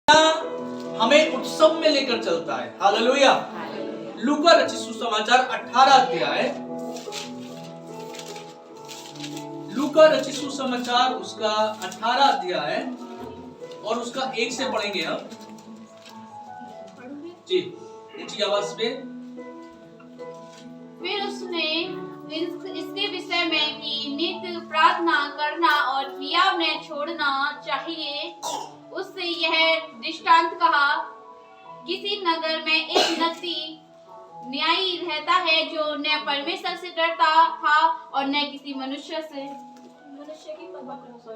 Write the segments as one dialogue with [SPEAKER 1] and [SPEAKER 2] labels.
[SPEAKER 1] हमें उत्सव में लेकर चलता है। हालेलुया। लूका रचित सुसमाचार 18 अध्याय, लूका रचित सुसमाचार उसका 18 अध्याय और उसका 1 से पढ़ेंगे हम जी, ऊंची आवाज पे।
[SPEAKER 2] फिर उसने इसके विषय में कि नित्य प्रार्थना करना और क्रिया में छोड़ना चाहिए, उससे यह दृष्टांत कहा। किसी नगर में एक न्यायी रहता है जो न परमेश्वर से डरता था और न किसी मनुष्य की परवाह करता।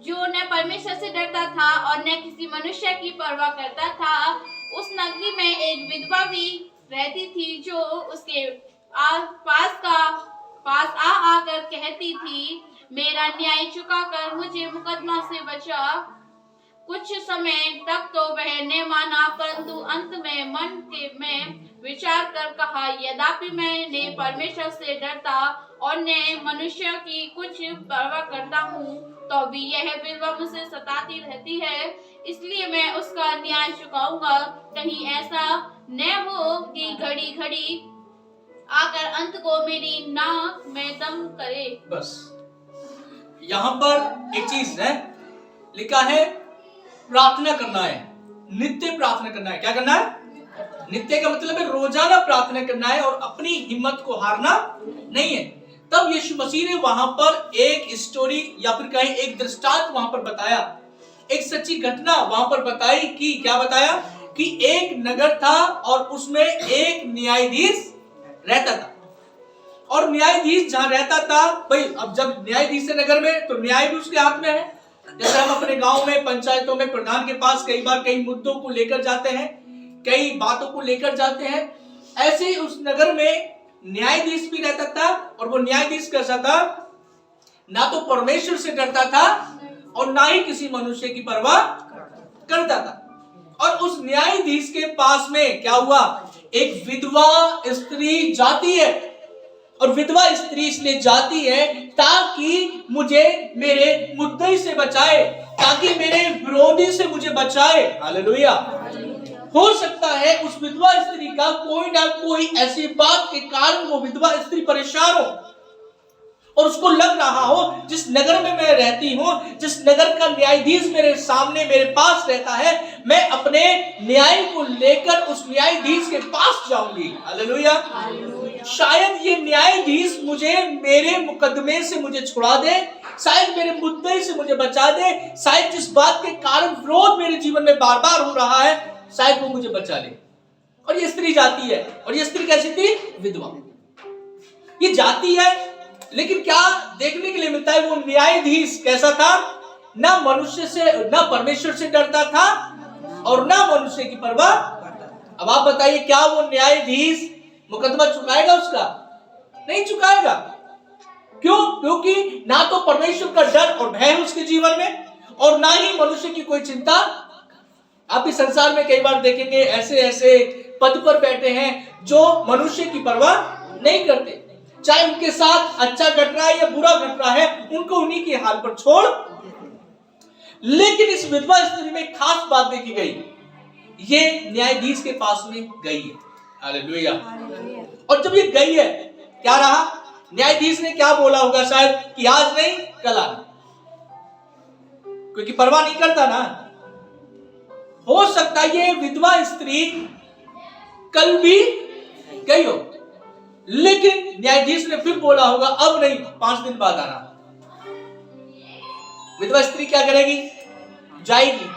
[SPEAKER 2] जो न परमेश्वर से डरता था और न किसी मनुष्य की परवाह करता था। उस नगरी में एक विधवा भी रहती थी जो उसके पास आकर कहती थी, मेरा न्याय चुकाकर मुझे मुकदमा से बचा। कुछ समय तक तो वह ने माना, परंतु अंत में मन में विचार कर कहा, यद्यपि मैंने परमेश्वर से डरता और न मनुष्य की कुछ परवाह करता हूँ, तो भी यह विधवा मुझसे सताती रहती है, इसलिए मैं उसका न्याय चुकाऊंगा। कहीं ऐसा न हो कि घड़ी घड़ी आकर अंत को मेरी नाक में दम करे।
[SPEAKER 1] बस यहाँ पर एक चीज है, लिखा है प्रार्थना करना है, नित्य प्रार्थना करना है। क्या करना है? नित्य का मतलब है रोजाना प्रार्थना करना है और अपनी हिम्मत को हारना नहीं है। तब यीशु मसीह ने वहां पर एक स्टोरी या फिर कहें एक दृष्टांत वहां पर बताया, एक सच्ची घटना वहां पर बताई। कि क्या बताया? कि एक नगर था और उसमें एक न्यायाधीश रहता था। और न्यायाधीश जहां रहता था, भाई अब जब न्यायाधीश है नगर में तो न्याय भी उसके हाथ में है। जैसे हम अपने गांव में, पंचायतों में प्रधान के पास कई बार कई मुद्दों को लेकर जाते हैं, कई बातों को लेकर जाते हैं, ऐसे ही उस नगर में न्यायाधीश भी रहता था। और वो न्यायाधीश कैसा था? ना तो परमेश्वर से डरता था और ना ही किसी मनुष्य की परवाह करता था। और उस न्यायाधीश के पास में क्या हुआ? एक विधवा स्त्री जाती है। और विधवा स्त्री इसलिए जाती है ताकि मुझे मेरे मुद्दे से बचाए, ताकि मेरे विरोधी से मुझे बचाए। हालेलुया। हो सकता है उस विधवा स्त्री का कोई ना कोई ऐसी बात के कारण वो विधवा स्त्री परेशान हो और उसको लग रहा हो, जिस नगर में मैं रहती हूं, जिस नगर का न्यायाधीश मेरे सामने मेरे पास रहता है, मैं अपने न्याय को लेकर उस न्यायाधीश के पास जाऊंगी। हालेलुया। शायद ये न्यायाधीश मुझे मेरे मुकदमे से मुझे छुड़ा दे, शायद मेरे मुद्दे से मुझे बचा दे, शायद जिस बात के कारण विरोध मेरे जीवन में बार बार हो रहा है, शायद वो मुझे बचा ले। और ये स्त्री जाती है। और ये स्त्री कैसी थी? विधवा। ये जाती है, लेकिन क्या देखने के लिए मिलता है? वो न्यायाधीश कैसा था? ना मनुष्य से, ना परमेश्वर से डरता था और ना मनुष्य की परवाह करता। अब आप बताइए, क्या वो न्यायाधीश मुकदमा चुकाएगा उसका? नहीं चुकाएगा। क्यों? क्योंकि ना तो परमेश्वर का डर और भय उसके जीवन में और ना ही मनुष्य की कोई चिंता। आप इस संसार में कई बार देखेंगे ऐसे ऐसे पद पर बैठे हैं जो मनुष्य की परवाह नहीं करते, चाहे उनके साथ अच्छा घट रहा है या बुरा घट रहा है, उनको उन्हीं के हाल पर छोड़। लेकिन इस विधवा स्त्री में खास बात देखी गई, ये न्यायाधीश के पास में गई है। हालेलुया। और जब ये गई है, क्या रहा? न्यायाधीश ने क्या बोला होगा शायद कि आज नहीं कल आना, क्योंकि परवाह नहीं करता ना। हो सकता है ये विधवा स्त्री कल भी गई हो, लेकिन न्यायाधीश ने फिर बोला होगा अब नहीं, 5 दिन बाद आना। विधवा स्त्री क्या करेगी? जाएगी,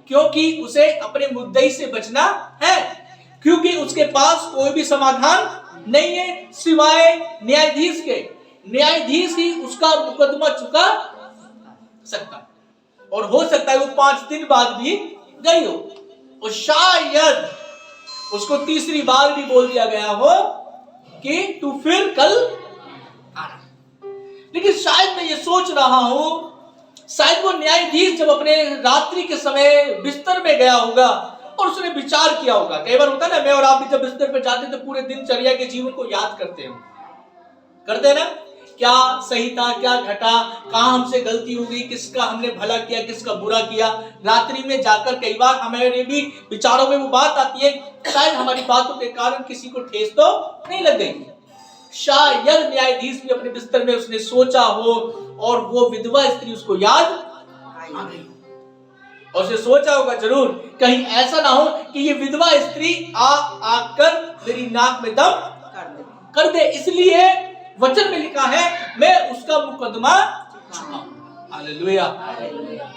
[SPEAKER 1] क्योंकि उसे अपने मुद्दे से बचना है, क्योंकि उसके पास कोई भी समाधान नहीं है सिवाय न्यायाधीश के। न्यायाधीश ही उसका मुकदमा चुका सकता। और हो सकता है वो 5 दिन बाद भी गई हो, और शायद उसको तीसरी बार भी बोल दिया गया हो कि तू फिर कल आना। लेकिन शायद मैं ये सोच रहा हूं, शायद वो न्यायाधीश जब अपने रात्रि के समय बिस्तर में गया होगा और उसने विचार किया होगा। कई बार होता है ना, मैं और आप भी जब बिस्तर पे जाते हैं तो पूरे दिनचर्या के जीवन को याद करते हैं ना, क्या सही था, क्या घटा, कहाँ हमसे गलती हो गई, किसका हमने भला किया, किसका बुरा किया। रात्रि में जाकर कई बार हमारे भी विचारों में वो बात आती है, शायद हमारी बातों के कारण किसी को ठेस तो नहीं लग गई। शायद न्यायाधीश भी अपने बिस्तर में उसने सोचा हो और वो विधवा स्त्री उसको याद आ गई और उसने सोचा होगा जरूर कहीं ऐसा ना हो कि ये विधवा स्त्री आकर मेरी नाक में दम कर दे, इसलिए वचन में लिखा है मैं उसका मुकदमा छुड़ाऊं। Hallelujah, hallelujah,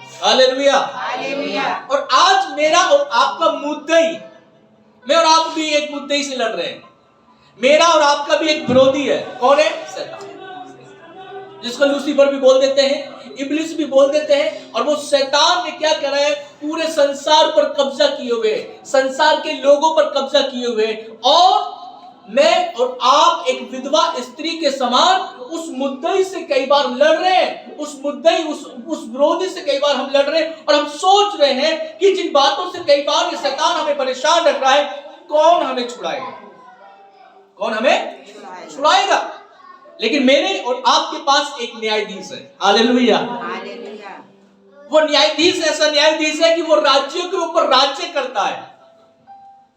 [SPEAKER 1] hallelujah. और आज मेरा और आपका मुद्दई, मैं और आप भी एक मुद्दई से लड़ रहे हैं। मेरा और आपका भी एक विरोधी है। कौन है? शैतान, जिसको लूसीफर भी बोल देते हैं, इब्लिस भी बोल देते हैं। और वो शैतान ने क्या करा है? पूरे संसार पर कब्जा किए हुए, संसार के लोगों पर कब्जा किए हुए, और मैं और आप एक विधवा स्त्री के समान उस मुद्दई से कई बार लड़ रहे हैं, उस मुद्दई उस विरोधी से कई बार हम लड़ रहे हैं। और हम सोच रहे हैं कि जिन बातों से कई बार ये शैतान हमें परेशान रख रहा है, कौन हमें छुड़ाएगा, कौन हमें छुड़ाएगा। लेकिन मेरे और आपके पास एक न्यायाधीश है। Hallelujah, hallelujah. वो न्यायाधीश ऐसा न्यायाधीश है कि वो राज्यों के ऊपर राज्य करता है।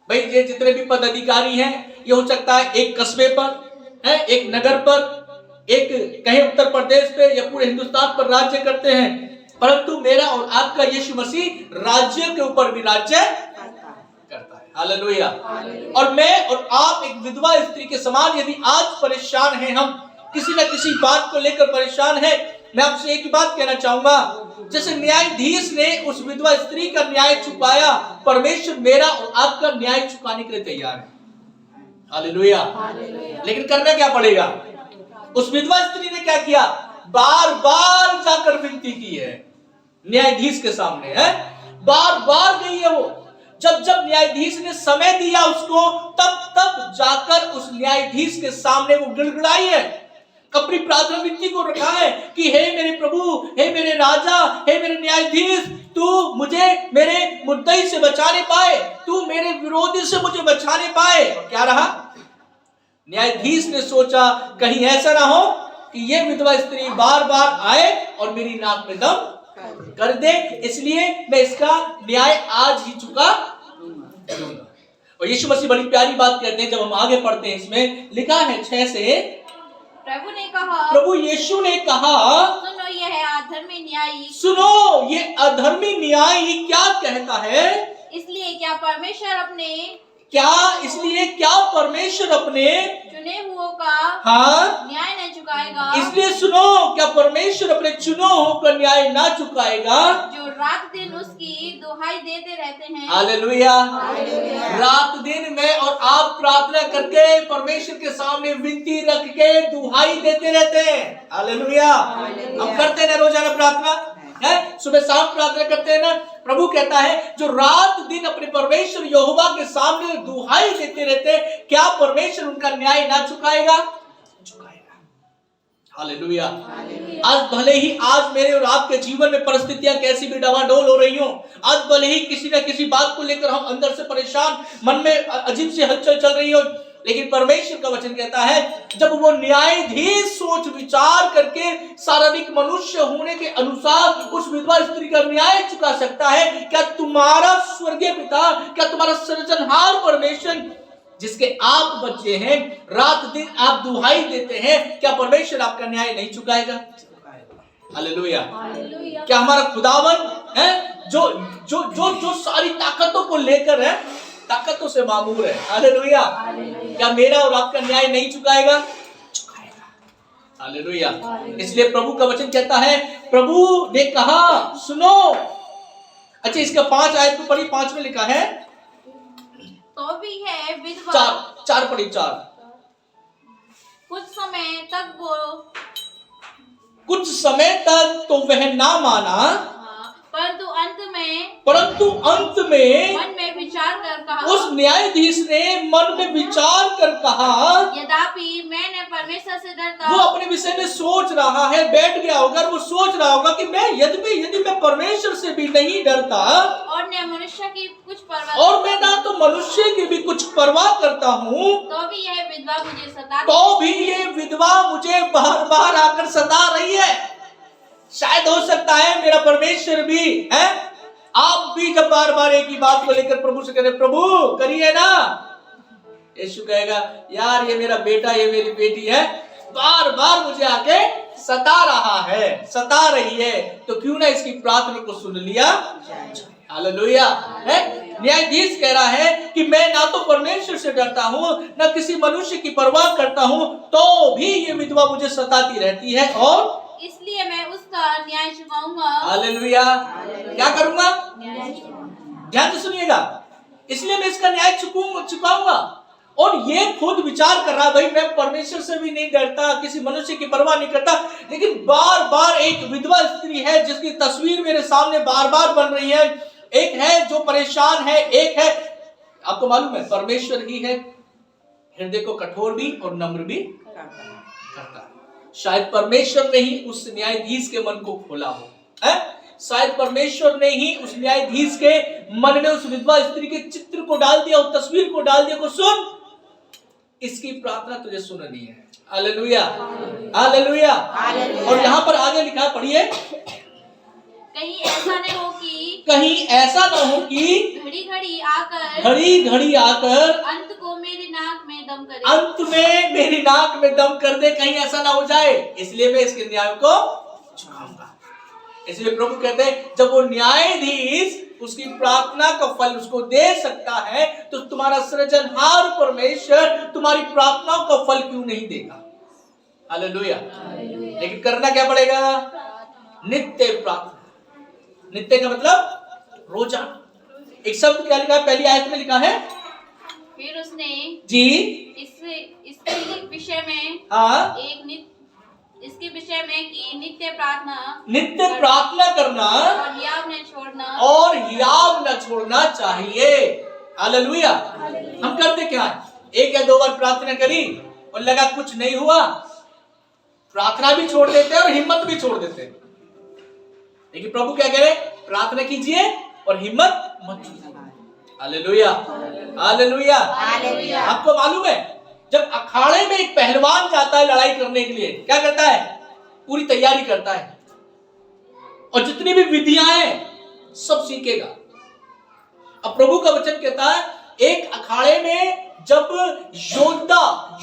[SPEAKER 1] भाई ये जितने भी पदाधिकारी हैं, ये हो सकता है एक कस्बे पर है, एक नगर पर, एक कहीं उत्तर प्रदेश पे या पूरे हिंदुस्तान पर राज्य करते हैं, परंतु मेरा और आपका यीशु मसीह राज्य के ऊपर भी राज्य करता है। हालेलुया। और मैं और आप एक विधवा स्त्री के समान यदि आज परेशान हैं, हम किसी न किसी बात को लेकर परेशान हैं, मैं आपसे एक ही बात कहना चाहूंगा, जैसे न्यायाधीश ने उस विधवा स्त्री का न्याय चुकाया, परमेश्वर मेरा और आपका न्याय चुकाने के लिए तैयार है। हालेलुया। लेकिन करना क्या पड़ेगा? उस विधवा स्त्री ने क्या किया? बार बार जाकर विनती की है न्यायाधीश के सामने, है बार बार गई है वो। जब जब न्यायाधीश ने समय दिया उसको, तब तब जाकर उस न्यायाधीश के सामने वो गिड़गिड़ाई है, अपनी प्रार्थना विनती को रखा है कि हे मेरे प्रभु, हे मेरे राजा, हे मेरे न्यायाधीश, तू मुझे मेरे मुद्दई से बचाने पाए, तू मेरे विरोधी से मुझे बचाने पाए। और क्या रहा? न्यायाधीश ने सोचा कहीं ऐसा ना हो कि ये विधवा स्त्री बार बार आए और मेरी नाक में दम कर दे, इसलिए मैं इसका न्याय आज ही चुका दूंगा। और यीशु मसीह बड़ी प्यारी बात कहते हैं, जब हम आगे पढ़ते हैं इसमें लिखा है 6 से, प्रभु यीशु ने कहा,
[SPEAKER 2] सुनो यह अधर्मी न्यायी,
[SPEAKER 1] सुनो ये अधर्मी न्यायी क्या कहता है।
[SPEAKER 2] इसलिए क्या परमेश्वर अपने
[SPEAKER 1] चुने
[SPEAKER 2] हुओं का न्याय न चुकाएगा।
[SPEAKER 1] इसलिए सुनो, क्या परमेश्वर अपने चुनो का न्याय ना चुकाएगा,
[SPEAKER 2] जो रात दिन उसकी दुहाई देते रहते हैं।
[SPEAKER 1] हालेलुया। रात दिन मैं और आप प्रार्थना करके परमेश्वर के सामने विनती रख के दुहाई देते रहते हैं। हालेलुया। हम करते हैं ना रोजाना प्रार्थना, है सुबह शाम प्रार्थना करते हैं ना। प्रभु कहता है जो रात दिन अपने परमेश्वर यहोवा के सामने दुहाई देते रहते, क्या परमेश्वर उनका न्याय ना चुकाएगा? चुकाएगा। हालेलुया। आज भले ही आज मेरे और आपके जीवन में परिस्थितियां कैसी भी डवाडोल हो रही हो, आज भले ही किसी न किसी बात को लेकर हम अंदर से परेशान, मन में अजीब सी हलचल चल रही हो, लेकिन परमेश्वर का वचन कहता है जब वो न्यायाधीश सोच विचार करके शारीरिक मनुष्य होने के अनुसार उस विधवा स्त्री का न्याय चुका सकता है, क्या तुम्हारा स्वर्गीय पिता, क्या तुम्हारा सृजनहार परमेश्वर जिसके आप बच्चे हैं, रात दिन आप दुहाई देते हैं, क्या परमेश्वर आपका न्याय नहीं चुकाएगा? हालेलुया। क्या हमारा खुदावन है जो जो जो जो सारी ताकतों को लेकर है, ताकतों से मामूर है। हालेलुया। क्या मेरा और आपका न्याय नहीं चुकाएगा? चुकाएगा। हालेलुया। इसलिए प्रभु का वचन कहता है, प्रभु ने कहा सुनो। अच्छा, इसका 5 आयत को पढ़ी, 5 में लिखा है,
[SPEAKER 2] तो भी है विधवा,
[SPEAKER 1] 4 पढ़ी, 4।
[SPEAKER 2] कुछ समय
[SPEAKER 1] तक तो वह ना माना,
[SPEAKER 2] परंतु
[SPEAKER 1] अंत में
[SPEAKER 2] मन में विचार कर कहा,
[SPEAKER 1] उस न्यायाधीश ने मन में विचार कर कहा,
[SPEAKER 2] यद्यपि मैंने परमेश्वर से डरता
[SPEAKER 1] वो अपने विषय में सोच रहा है, बैठ गया होगा और वो सोच रहा होगा कि मैं यदि मैं परमेश्वर से भी नहीं डरता
[SPEAKER 2] और न मनुष्य की कुछ परवाह
[SPEAKER 1] और मैं ना तो मनुष्य की भी कुछ परवाह करता हूँ,
[SPEAKER 2] तो भी यह विधवा मुझे सताती
[SPEAKER 1] तो भी ये विधवा मुझे बार बार आकर सता रही है। शायद हो सकता है मेरा परमेश्वर भी है, आप भी जब बार बार एक ही बात को लेकर प्रभु से कहते प्रभु करिए ना, यीशु कहेगा यार ये मेरा बेटा ये मेरी बेटी है, बार बार मुझे आके सता रहा है, सता रही है, तो क्यों ना इसकी प्रार्थना को सुन लिया। हालेलुया। है न्यायाधीश कह रहा है कि मैं ना तो परमेश्वर से डरता हूँ ना किसी मनुष्य की परवाह करता हूँ, तो भी ये विधवा मुझे सताती रहती है और
[SPEAKER 2] इसलिए मैं उसका न्याय चुकाऊंगा।
[SPEAKER 1] हालेलुया। क्या करूंगा?
[SPEAKER 2] न्याय चुकाऊंगा।
[SPEAKER 1] ध्यान से सुनिएगा, इसलिए मैं इसका न्याय चुकाऊंगा। और ये खुद विचार कर रहा, भाई मैं परमेश्वर से भी नहीं डरता, किसी मनुष्य की परवाह नहीं करता, लेकिन बार बार एक विधवा स्त्री है जिसकी तस्वीर मेरे सामने बार बार बन रही है। एक है जो परेशान है, एक है आपको मालूम है परमेश्वर ही है हृदय को कठोर भी और नम्र भी करता है। शायद परमेश्वर ने ही उस न्यायाधीश के मन को खोला हो, है? शायद परमेश्वर ने ही उस न्यायाधीश के मन में उस विधवा स्त्री के चित्र को डाल दिया, उस तस्वीर को डाल दिया, को सुन इसकी प्रार्थना तुझे सुननी है। Hallelujah, hallelujah. और यहाँ पर आगे लिखा पढ़िए,
[SPEAKER 2] कहीं ऐसा न हो कि
[SPEAKER 1] घड़ी घड़ी आकर
[SPEAKER 2] अंत को मेरी नाक में दम करे,
[SPEAKER 1] अंत में मेरी नाक में दम कर दे, कहीं ऐसा ना हो जाए, इसलिए मैं इसके न्याय को चुकाऊंगा। इसलिए प्रभु कहते हैं जब वो न्यायाधीश उसकी प्रार्थना का फल उसको दे सकता है, तो तुम्हारा सृजनहार परमेश्वर तुम्हारी प्रार्थनाओं का फल क्यों नहीं देगा। हालेलुया। लेकिन करना क्या पड़ेगा? नित्य प्रार्थना। नित्य का मतलब रोजाना। एक शब्द क्या लिखा है पहली आयत में? लिखा है
[SPEAKER 2] फिर उसने
[SPEAKER 1] जी
[SPEAKER 2] इसके विषय में
[SPEAKER 1] हाँ
[SPEAKER 2] इसके विषय में कि नित्य
[SPEAKER 1] प्रार्थना करना और याव न छोड़ना चाहिए। हालेलुया। हम करते क्या है, एक या दो बार प्रार्थना करी और लगा कुछ नहीं हुआ, प्रार्थना भी छोड़ देते हैं और हिम्मत भी छोड़ देते हैं। लेकिन प्रभु क्या कह रहे? प्रार्थना कीजिए और हिम्मत मत छूटिए। Hallelujah, hallelujah. आपको मालूम है जब अखाड़े में एक पहलवान जाता है लड़ाई करने के लिए, क्या करता है? पूरी तैयारी करता है और जितनी भी विधियां हैं सब सीखेगा। अब प्रभु का वचन कहता है एक अखाड़े में जब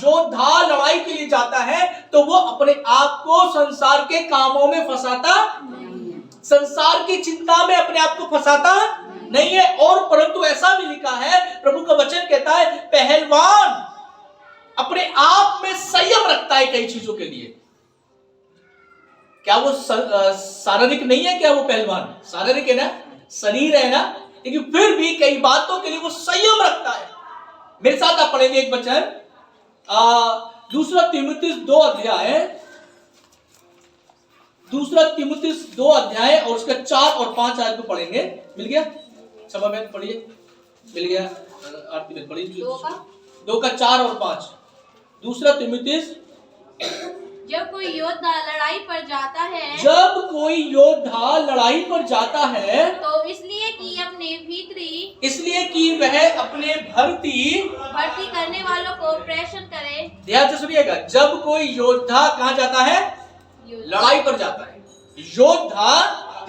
[SPEAKER 1] योद्धा लड़ाई के लिए जाता है तो वो अपने आप को संसार के कामों में फंसाता, संसार की चिंता में अपने आप को फंसाता नहीं है। और परंतु ऐसा भी लिखा है, प्रभु का वचन कहता है पहलवान अपने आप में संयम रखता है कई चीजों के लिए। क्या वो शारीरिक नहीं है? क्या वो पहलवान शारीरिक है ना, शरीर है ना, लेकिन फिर भी कई बातों के लिए वो संयम रखता है। मेरे साथ आप पढ़ेंगे एक वचन, दूसरा तीमुथियुस 2 अध्याय, दूसरा तीमुथियुस 2 अध्याय और उसका 4 और 5 आयत को पढ़ेंगे। मिल गया? सभा में पढ़िए, मिल गया? आरती में पढ़िए 2 का 4 और 5। दूसरा तीमुथियुस,
[SPEAKER 2] जब कोई योद्धा लड़ाई पर जाता है,
[SPEAKER 1] जब कोई योद्धा लड़ाई पर जाता है
[SPEAKER 2] तो इसलिए कि अपने भीतरी,
[SPEAKER 1] इसलिए कि वह अपने भर्ती
[SPEAKER 2] करने वालों को प्रेषण करे।
[SPEAKER 1] ध्यान से सुनिएगा, जब कोई योद्धा कहां जाता है? लड़ाई पर जाता है। योद्धा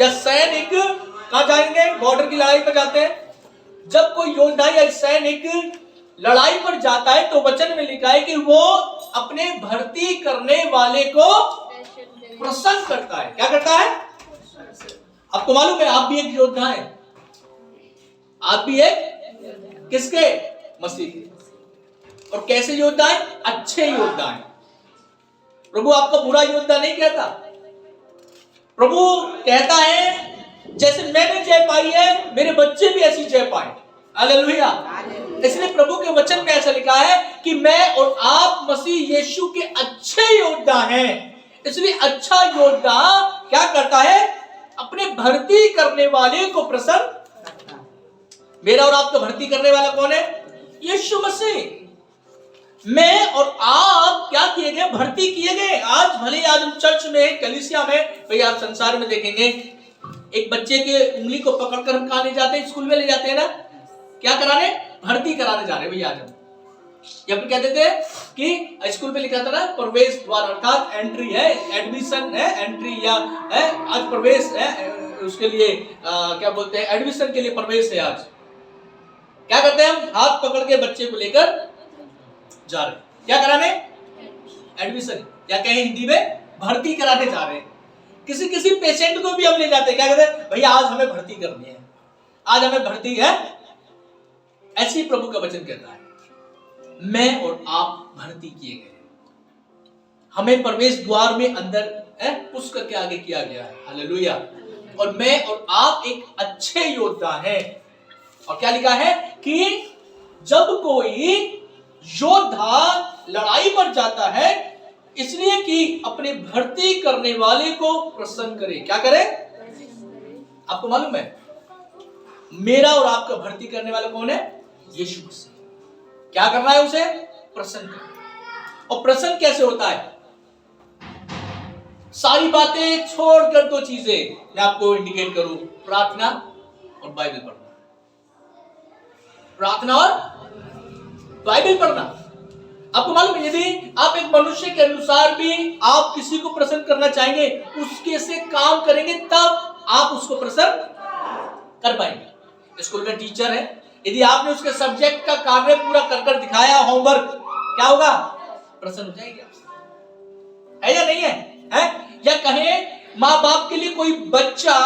[SPEAKER 1] या सैनिक कहां जाएंगे? बॉर्डर की लड़ाई पर जाते हैं। जब कोई योद्धा या सैनिक लड़ाई पर जाता है तो वचन में लिखा है कि वो अपने भर्ती करने वाले को प्रसन्न करता है। क्या करता है? आपको मालूम है आप भी एक योद्धा हैं, आप भी एक किसके? मसीह के। और कैसे योद्धा है? अच्छे योद्धा है। प्रभु आपका बुरा योद्धा नहीं कहता। प्रभु कहता है जैसे मैंने जय पाई है मेरे बच्चे भी ऐसी जय पाए। हालेलुया। इसलिए प्रभु के वचन में ऐसा लिखा है कि मैं और आप मसीह यीशु के अच्छे योद्धा हैं। इसलिए अच्छा योद्धा क्या करता है? अपने भर्ती करने वाले को प्रसन्न। मेरा और आपका भर्ती करने वाला कौन है? यीशु मसीह। मैं और आप क्या किए गए, भर्ती किए गए। आज भले आज हम चर्च में, कलीसिया में, भाई आप संसार में देखेंगे एक बच्चे के उंगली को पकड़कर हम कहाँ ले जाते हैं, स्कूल में ले जाते हैं ना, क्या कराने, भर्ती कराने जा रहे हैं भैया आज हम। या फिर कहते थे कि स्कूल में लिखा था ना प्रवेश द्वार, अर्थात एंट्री है, एडमिशन है, एंट्री या है आज प्रवेश है, उसके लिए क्या बोलते हैं, एडमिशन के लिए प्रवेश है। आज क्या करते हैं हम, हाथ पकड़ के बच्चे को लेकर जा रहे हैं, क्या कराने, एडमिशन, या कहें हिंदी में भर्ती कराने जा रहे हैं। किसी किसी पेशेंट को भी हम ले जाते हैं, क्या कहते हैं, भैया आज हमें भर्ती करनी है, आज हमें भर्ती है। ऐसी प्रभु का वचन कहता है मैं और आप भर्ती किए गए, हमें प्रवेश द्वार में अंदर पुश करके आगे किया गया है। हालेलुया। और मैं और आप एक अच्छे योद्धा हैं। और क्या लिखा है कि जब कोई योद्धा लड़ाई पर जाता है इसलिए कि अपने भर्ती करने वाले को प्रसन्न करे। क्या करे, आपको मालूम है मेरा और आपका भर्ती करने वाला कौन है, यीशु मसीह। क्या करना है, उसे प्रसन्न करना। और प्रसन्न कैसे होता है, सारी बातें छोड़कर दो चीजें मैं आपको इंडिकेट करूं, प्रार्थना और बाइबल पढ़ना। प्रार्थना और बाइबल पढ़ना। आपको मालूम है यदि आप एक मनुष्य के अनुसार भी आप किसी को प्रसन्न करना चाहेंगे, उसके से काम करेंगे, तब आप उसको प्रसन्न कर पाएंगे। स्कूल में टीचर है, यदि आपने उसके सब्जेक्ट का कार्य पूरा कर दिखाया, होमवर्क, क्या होगा, प्रसन्न हो जाएंगे आपसे, है या नहीं है? या कहें माँ बाप के लिए कोई बच्चा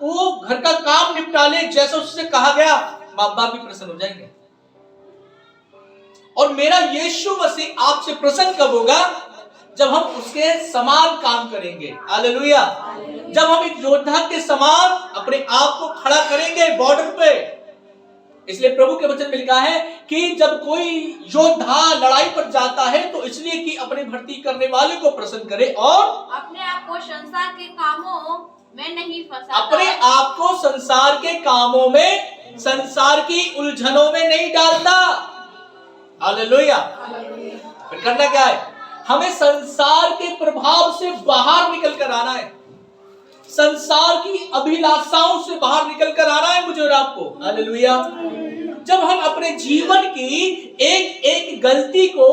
[SPEAKER 1] वो घर का काम निपटा ले जैसा उससे कहा गया, माँ बाप भी प्रसन्न हो जाएंगे। और मेरा यीशु मसीह आपसे प्रसन्न कब होगा, जब हम उसके समान काम करेंगे। हालेलुया। जब हम एक योद्धा के समान अपने आप को खड़ा करेंगे बॉर्डर पे। इसलिए प्रभु के वचन में लिखा है कि जब कोई योद्धा लड़ाई पर जाता है तो इसलिए कि अपने भर्ती करने वाले को प्रसन्न करे और
[SPEAKER 2] अपने आप को संसार के कामों में नहीं फंसाता।
[SPEAKER 1] अपने आप को संसार के कामों में, संसार की उलझनों में नहीं डालता। हालेलुया। फिर करना क्या है, हमें संसार के प्रभाव से बाहर निकल कर आना है, संसार की अभिलाषाओं से बाहर निकल कर आना है मुझे और आपको। हालेलुया। जब हम अपने जीवन की एक एक गलती को,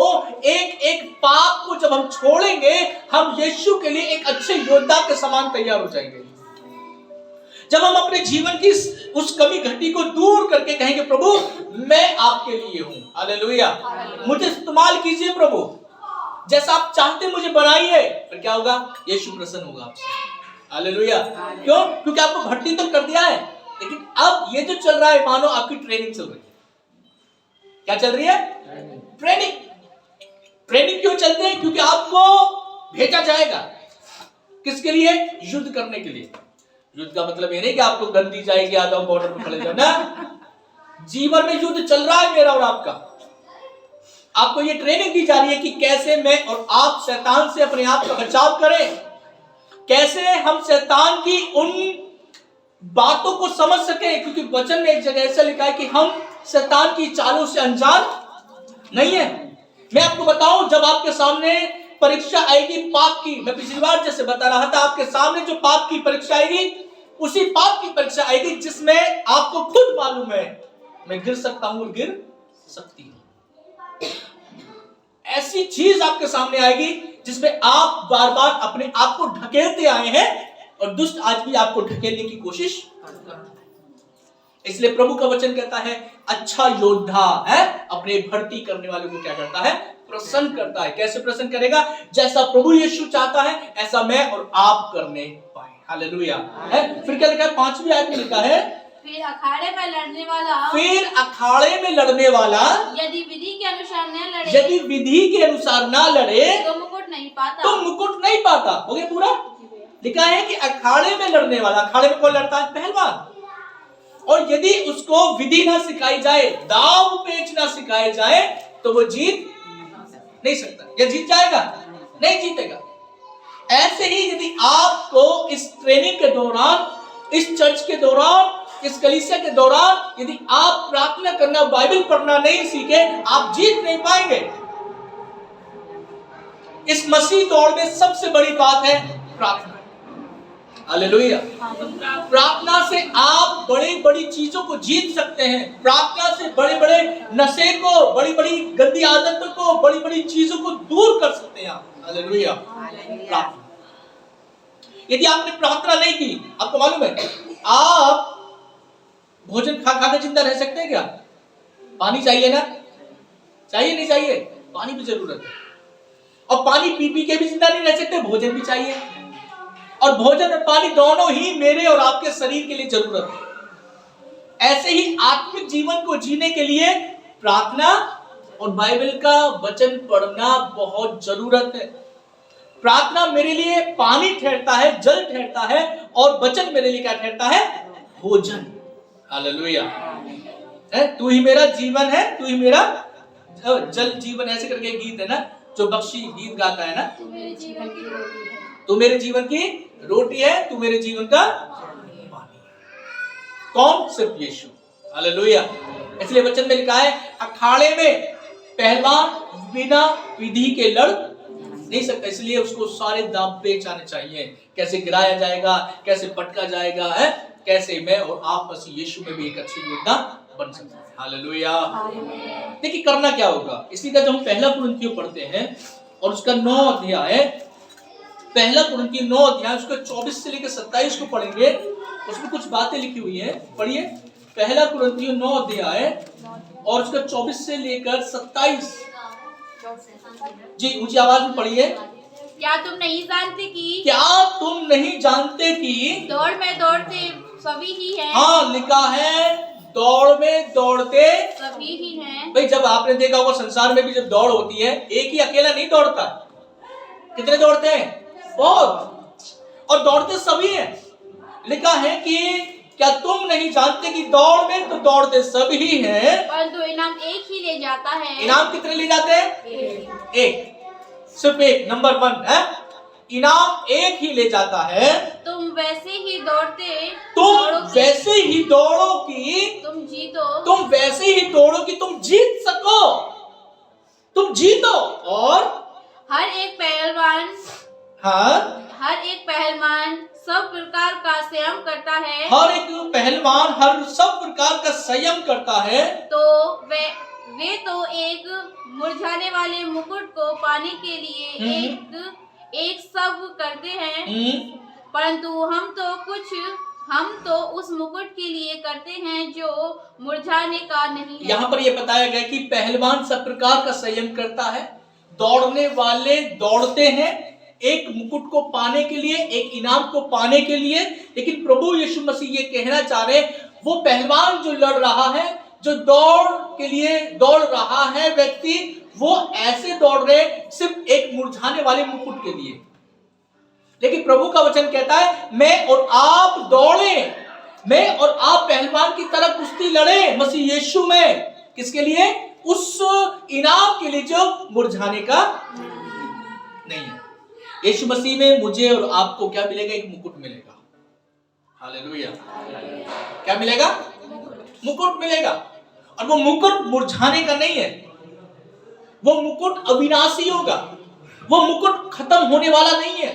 [SPEAKER 1] एक एक पाप को जब हम छोड़ेंगे, हम यीशु के लिए एक अच्छे योद्धा के समान तैयार हो जाएंगे। जब हम अपने जीवन की उस कमी घटी को दूर करके कहेंगे प्रभु मैं आपके लिए हूं। हालेलुया। मुझे इस्तेमाल कीजिए प्रभु, जैसा आप चाहते मुझे बनाइए। फिर क्या होगा, यीशु प्रसन्न होगा आपसे। हालेलुया। क्यों? क्योंकि आपको भर्ती तो कर दिया है, लेकिन अब ये जो चल रहा है मानो आपकी ट्रेनिंग चल रही है। क्या चल रही है, ट्रेनिंग। ट्रेनिंग क्यों चलते हैं, क्योंकि आपको भेजा जाएगा किसके लिए, युद्ध करने के लिए। युद्ध का मतलब ये नहीं कि आपको गन दी जाएगी, आ जाओ बॉर्डर पर खड़े जाओ ना। जीवन में युद्ध चल रहा है मेरा और आपका। आपको ये ट्रेनिंग दी जा रही है कि कैसे मैं और आप शैतान से अपने आप का बचाव करें, कैसे हम शैतान की उन बातों को समझ सके। क्योंकि वचन में एक जगह ऐसा लिखा है कि हम शैतान की चालों से अनजान नहीं है। मैं आपको बताऊं, जब आपके सामने परीक्षा आएगी पाप की, मैं पिछली बार जैसे बता रहा था, आपके सामने जो पाप की परीक्षा आएगी, उसी पाप की परीक्षा आएगी जिसमें आपको खुद मालूम है मैं गिर सकता हूं और गिर सकती हूं। ऐसी चीज आपके सामने आएगी जिसमें आप बार बार अपने आप को ढकेलते आए हैं और दुष्ट आज भी आपको ढकेलने की कोशिश करता है। इसलिए प्रभु का वचन कहता है अच्छा योद्धा है अपने भर्ती करने वाले को क्या करता है, प्रसन्न करता है। कैसे प्रसन्न करेगा, जैसा प्रभु यीशु चाहता है ऐसा मैं और आप करने पाए। हालेलुया। है फिर क्या लिखा है, 5वीं आयत में लिखा है,
[SPEAKER 2] फिर अखाड़े में लड़ने वाला,
[SPEAKER 1] फिर अखाड़े में लड़ने वाला
[SPEAKER 2] यदि विधि के अनुसार न लड़े,
[SPEAKER 1] यदि विधि के अनुसार ना लड़े
[SPEAKER 2] तो मुकुट नहीं पाता,
[SPEAKER 1] तो मुकुट नहीं पाता। हो गया पूरा। लिखा है कि अखाड़े में लड़ने वाला, अखाड़े में कौन लड़ता है, पहलवान। और यदि उसको विधि ना सिखाई जाए, दाव पेच ना सिखाए जाए, तो वो जीत नहीं सकता। या जीत जाएगा, नहीं जीतेगा। ऐसे ही यदि आपको इस ट्रेनिंग के दौरान, इस चर्च के दौरान, इस कलीसिया के दौरान यदि आप प्रार्थना करना, बाइबल पढ़ना नहीं सीखे, आप जीत नहीं पाएंगे। इस मसीह दौड़ में सबसे बड़ी बात है प्रार्थना। हालेलुया। प्रार्थना से आप बड़ी बड़ी चीजों को जीत सकते हैं। प्रार्थना से बड़े बड़े नशे को, बड़ी बड़ी गंदी आदतों को, बड़ी बड़ी चीजों को दूर कर सकते हैं आप। हालेलुया। प्रार्थना, यदि आपने प्रार्थना नहीं की, आपको मालूम है आप भोजन खा खा के जिंदा रह सकते हैं क्या? पानी चाहिए ना? चाहिए नहीं चाहिए? पानी की जरूरत है। और पानी पी पी के भी जिंदा नहीं रह सकते, भोजन भी चाहिए। और भोजन और पानी दोनों ही मेरे और आपके शरीर के लिए जरूरत है। ऐसे ही आत्मिक जीवन को जीने के लिए प्रार्थना और बाइबल का वचन पढ़ना बहुत जरूरत है। प्रार्थना मेरे लिए पानी ठहरता है, जल ठहरता है, और वचन मेरे लिए क्या ठहरता है? भोजन। हालेलुया। तू ही मेरा जीवन है, तू ही मेरा जल जीवन, ऐसे करके गीत है ना जो बख्शी गीत गाता है ना,
[SPEAKER 2] तू मेरे जीवन की रोटी है,
[SPEAKER 1] तू मेरे जीवन की रोटी है, तू मेरे जीवन का पानी है। कौन? सिर्फ यीशु। हालेलुया। इसलिए वचन में लिखा है, अखाड़े में पहलवान बिना विधि के लड़ नहीं सकता, इसलिए उसको सारे दांव पेच आने चाहिए। कैसे गिराया जाएगा, कैसे पटका जाएगा, है कैसे मैं और आप मसीह यीशु में भी एक अच्छे योद्धा बन सकते हैं। हालेलुया। देखिए करना क्या होगा, इसी का जो हम पहला कुरिन्थियों पढ़ते हैं और उसका 9 अध्याय, पहला कुरिन्थियों 9 अध्याय उसका 24 से लेकर 27 को पढ़ेंगे। उसमें कुछ बातें लिखी हुई हैं, पढ़िए। पहला कुरिन्थियों 9 अध्याय और उसका 24 से लेकर 27। जी ऊंची आवाज में पढ़िए।
[SPEAKER 2] क्या तुम नहीं जानते कि,
[SPEAKER 1] क्या तुम नहीं जानते कि
[SPEAKER 2] दौड़ में दौड़ते सभी ही हैं।
[SPEAKER 1] हाँ, लिखा है दौड़ में दौड़ते
[SPEAKER 2] सभी ही हैं।
[SPEAKER 1] भाई जब आपने देखा होगा संसार में भी जब दौड़ होती है, एक ही अकेला नहीं दौड़ता, कितने दौड़ते हैं? बहुत। और दौड़ते सभी हैं। लिखा है कि क्या तुम नहीं जानते कि दौड़ में तो दौड़ते सभी ही हैं,
[SPEAKER 2] परंतु इनाम एक ही ले जाता है।
[SPEAKER 1] इनाम कितने ले जाते हैं? एक, सिर्फ एक, नंबर 1 है, इनाम एक ही ले जाता है।
[SPEAKER 2] तुम वैसे ही दौड़ते,
[SPEAKER 1] तुम वैसे ही दौड़ो कि
[SPEAKER 2] तुम जीतो।
[SPEAKER 1] तुम वैसे ही दौड़ो कि तुम जीत सको, तुम जीतो। और
[SPEAKER 2] हर एक पहलवान,
[SPEAKER 1] हाँ,
[SPEAKER 2] हर एक पहलवान सब प्रकार का संयम करता है।
[SPEAKER 1] हर एक पहलवान हर सब प्रकार का संयम करता है।
[SPEAKER 2] तो वे तो एक मुरझाने वाले मुकुट को पाने के लिए एक सब करते हैं, परंतु हम तो उस मुकुट के लिए करते हैं जो मुरझाने का नहीं है।
[SPEAKER 1] यहाँ पर यह बताया गया कि पहलवान सब प्रकार का संयम करता है, दौड़ने वाले दौड़ते हैं एक मुकुट को पाने के लिए, एक इनाम को पाने के लिए। लेकिन प्रभु यीशु मसीह ये कहना चाह रहे, वो पहलवान जो लड़ रहा है, जो दौड़ के लिए दौड़ रहा है व्यक्ति, वो ऐसे दौड़ रहे सिर्फ एक मुरझाने वाले मुकुट के लिए। लेकिन प्रभु का वचन कहता है, मैं और आप दौड़े, मैं और आप पहलवान की तरह कुश्ती लड़े मसीह यीशु में। किसके लिए? उस इनाम के लिए जो मुरझाने का नहीं है। यीशु मसीह में मुझे और आपको क्या मिलेगा? एक मुकुट मिलेगा। हालेलुया। क्या मिलेगा? मुकुट मिलेगा। और वो मुकुट मुरझाने का नहीं है, वो मुकुट अविनाशी होगा, वो मुकुट खत्म होने वाला नहीं है।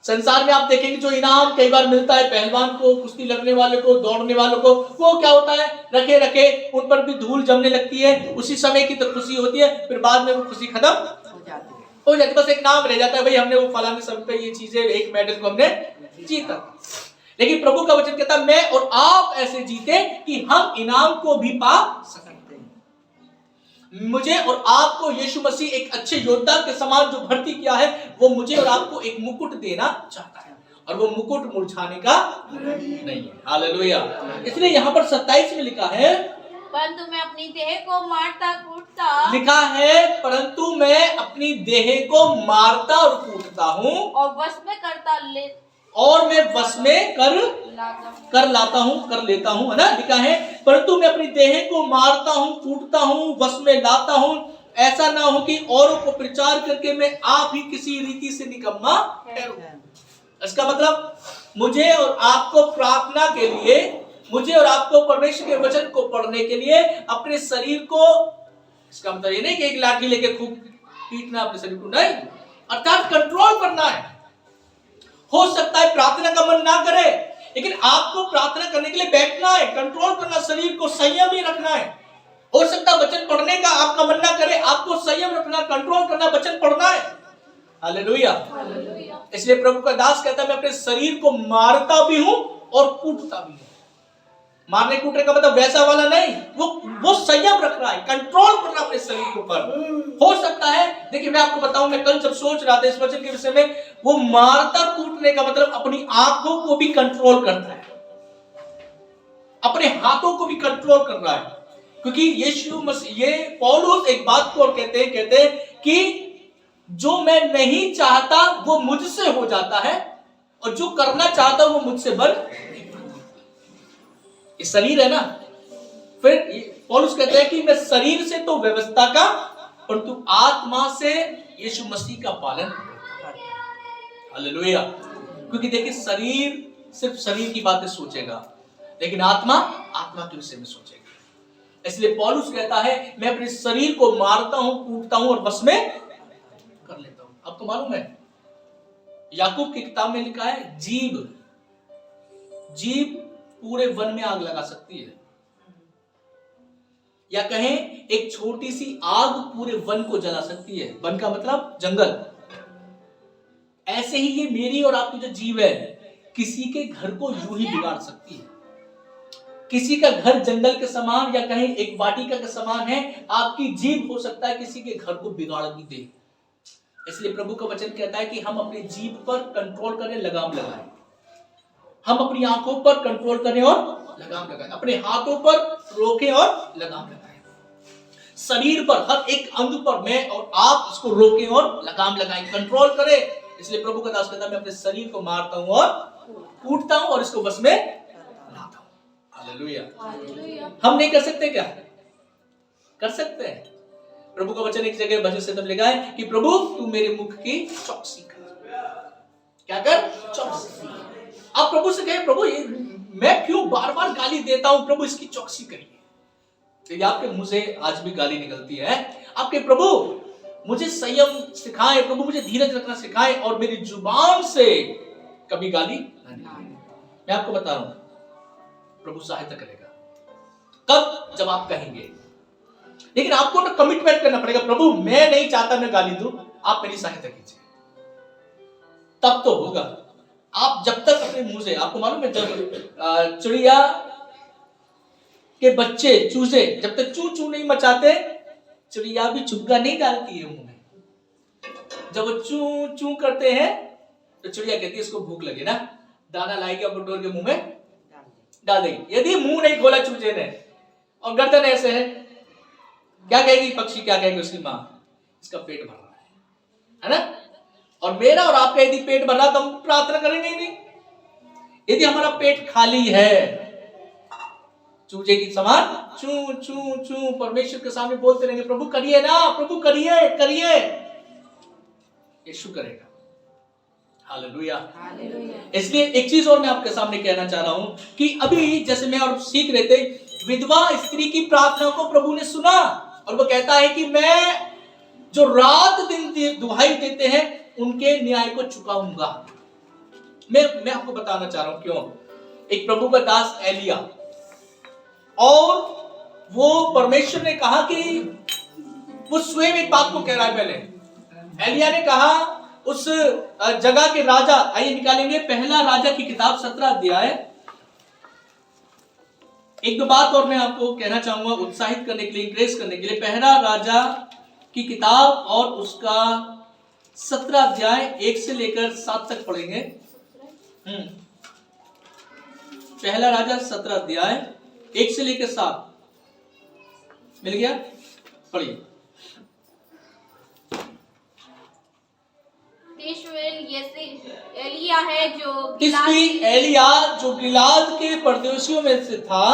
[SPEAKER 1] संसार में आप देखेंगे जो इनाम कई बार मिलता है पहलवान को, कुश्ती लड़ने वाले को, दौड़ने वालों को, वो क्या होता है? रखे रखे उन पर भी धूल जमने लगती है, उसी समय की तो खुशी होती है, फिर बाद में वो खुशी खत्म हो जाती है। बस एक नाम रह जाता है, भाई हमने वो फलाने सब पे ये चीजें, एक मेडल को हमने जीता। लेकिन प्रभु का वचन कहता है, मैं और आप ऐसे जीते कि हम इनाम को भी पा सकते हैं। मुझे और आपको यीशु मसीह एक अच्छे योद्धा के समान जो भर्ती किया है, वो मुझे और आपको एक मुकुट देना चाहता है, और वो मुकुट मुरझाने का नहीं है। हालेलुया। इसलिए यहाँ पर 27 में लिखा है,
[SPEAKER 2] परंतु मैं अपनी देह को मारता कूटता,
[SPEAKER 1] लिखा है परंतु मैं अपनी देह को मारता और कूटता हूँ,
[SPEAKER 2] और वश में करता ले,
[SPEAKER 1] और मैं वश में कर लेता हूँ, है ना? लिखा है परंतु मैं अपनी देह को मारता हूँ, कूटता हूँ, वश में लाता हूँ, ऐसा ना हो कि औरों को प्रचार करके मैं आप ही किसी रीति से निकम्मा ठहरूं। इसका मतलब मुझे और आपको प्रार्थना के लिए, मुझे और आपको परमेश्वर के वचन को पढ़ने के लिए अपने शरीर को, इसका मतलब ये नहीं कि एक लाठी लेके खूब पीटना अपने शरीर को, नहीं, अर्थात कंट्रोल करना है। हो सकता है प्रार्थना का मन ना करे, लेकिन आपको प्रार्थना करने के लिए बैठना है, कंट्रोल करना, शरीर को संयम ही रखना है। हो सकता है वचन पढ़ने का आपका मन ना करे, आपको संयम रखना, कंट्रोल करना, वचन पढ़ना है। हालेलुया। इसलिए प्रभु का दास कहता है मैं अपने शरीर को मारता भी हूं और कूटता भी हूं। मारने कूटने का मतलब वैसा वाला नहीं, वो संयम रख रहा है, कंट्रोल कर रहा है अपने शरीर के ऊपर। हो सकता है, देखिए मैं आपको बताऊं, मैं कल जब सोच रहा था इस वचन के विषय में, वो मारता कूटने का मतलब अपनी आंखों को भी कंट्रोल करता है, अपने हाथों को भी कंट्रोल कर रहा है। क्योंकि यीशु मसीह, ये पौलुस एक बात को और कहते हैं कि जो मैं नहीं चाहता वो मुझसे हो जाता है, और जो करना चाहता वो मुझसे बन नहीं पाता। ये शरीर है ना। फिर पौलुस कहते हैं कि मैं शरीर से तो व्यवस्था का, परंतु आत्मा से यीशु मसीह का पालन करता हूं। हालेलुया। क्योंकि देखिए शरीर सिर्फ शरीर की बातें सोचेगा, लेकिन आत्मा के विषय में सोचेगा। इसलिए पौलुस कहता है मैं अपने शरीर को मारता हूं, कूटता हूं और बस में कर लेता हूं। आपको मालूम है याकूब की किताब में लिखा है जीभ पूरे वन में आग लगा सकती है, या कहें एक छोटी सी आग पूरे वन को जला सकती है। वन का मतलब जंगल। ऐसे ही ये मेरी और आपकी जो जीभ है, किसी के घर को यूं ही बिगाड़ सकती है। किसी का घर जंगल के समान, या कहें एक वाटिका के समान है, आपकी जीभ हो सकता है किसी के घर को बिगाड़ भी दे। इसलिए प्रभु का वचन कहता है कि हम अपनी जीभ पर कंट्रोल करें, लगाम लगाएं। हम अपनी आंखों पर कंट्रोल करें और लगाम लगाएं, अपने हाथों पर रोकें और लगाम लगाएं, शरीर पर हर एक अंग पर मैं और आप इसको रोकें और लगाम लगाएं, कंट्रोल करें। इसलिए प्रभु का दास कहता है मैं अपने शरीर को मारता हूं और कूटता हूं और इसको बस में लाता हूं। हालेलुया। हम नहीं कर सकते क्या? कर सकते हैं। प्रभु का वचन एक जगह भजन संहिता में लिखा है कि प्रभु तू मेरे मुख की चौकसी कर। क्या कर? चौकसी। आप प्रभु से कहें प्रभु ये मैं क्यों बार बार गाली देता हूं, प्रभु इसकी चौकसी करिए। तो आपके मुंह से आज भी गाली निकलती है, आपके प्रभु मुझे संयम सिखाए, प्रभु मुझे धीरज रखना सिखाए और मेरी जुबान से कभी गाली ना निकले। मैं आपको बता रहा हूं प्रभु सहायता करेगा। कब? जब आप कहेंगे। लेकिन आपको ना कमिटमेंट करना पड़ेगा, प्रभु मैं नहीं चाहता मैं गाली दूं, आप मेरी सहायता कीजिए, तब तो होगा। आप जब तक अपने मुंह से, आपको मालूम है जब चिड़िया के बच्चे चूजे जब तक चू चू नहीं मचाते, चिड़िया भी चुग्गा नहीं डालती है मुंह में। जब वो चू चू करते हैं तो चिड़िया कहती है इसको भूख लगे ना, दाना लाएगी और बटोर के मुंह में डाल देगी। यदि मुंह नहीं खोला चूजे ने और गर्दन ऐसे है, क्या कहेगी पक्षी, क्या कहेगी उसकी मां? इसका पेट भर रहा है ना। और मेरा और आपका यदि पेट भर रहा तो हम प्रार्थना करेंगे ही नहीं। यदि हमारा पेट खाली है, चूजे की समान चू चू चू परमेश्वर के सामने बोलते रहेंगे प्रभु करिए ना, प्रभु करिए करिए, यीशु करेगा। हालेलुया। इसलिए एक चीज और मैं आपके सामने कहना चाह रहा हूं कि अभी जैसे मैं और सीख रहे थे, विधवा स्त्री की प्रार्थना को प्रभु ने सुना और वो कहता है कि मैं जो रात दिन दुहाई देते हैं उनके न्याय को चुकाऊंगा। मैं आपको बताना चाह रहा हूं क्यों। एक प्रभु का दास एलिया, और वो परमेश्वर ने कहा कि वो स्वयं एक बात को कह रहा है। पहले एलिया ने कहा उस जगह के राजा, आइए निकालेंगे पहला राजा की किताब 17 अध्याय। एक दो बात और मैं आपको कहना चाहूंगा उत्साहित करने के लिए, इंकरेज करने के लिए। पहला राजा की किताब और उसका 17 अध्याय 1 से लेकर 7 तक पढ़ेंगे। पहला राजा 17 अध्याय 1 से लेकर 7 मिल गया? पढ़िए।
[SPEAKER 2] एलिया है जो
[SPEAKER 1] एलिया जो गिलाद के परदेशियों में से था,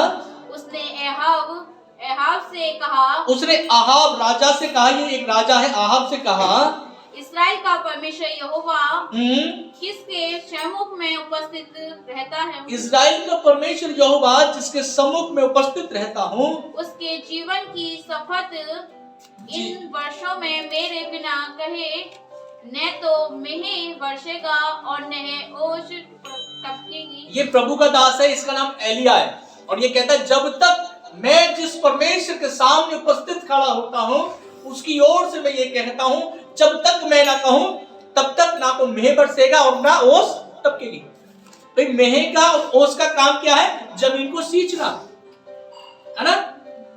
[SPEAKER 2] उसने अहाब से कहा,
[SPEAKER 1] उसने अहाब राजा से कहा, ये एक राजा है, अहाब से कहा
[SPEAKER 2] इस्राएल का परमेश्वर यहोवा किसके सम्मुख में उपस्थित रहता है,
[SPEAKER 1] इस्राएल का परमेश्वर यहोवा जिसके सम्मुख में उपस्थित रहता हूँ,
[SPEAKER 2] उसके जीवन की शपथ इन वर्षों में मेरे बिना कहे न तो मेह वर्षेगा और न ओस टपकेगी।
[SPEAKER 1] ये प्रभु का दास है, इसका नाम एलिया है, और ये कहता है जब तक मैं जिस परमेश्वर के सामने उपस्थित खड़ा होता हूं उसकी ओर से मैं ये कहता हूं, जब तक मैं ना कहूं तब तक ना तो मेह बरसेगा और ना ओस टपकेगी। भाई मेह का और ओस का काम क्या है? जमीन को सींचना है ना,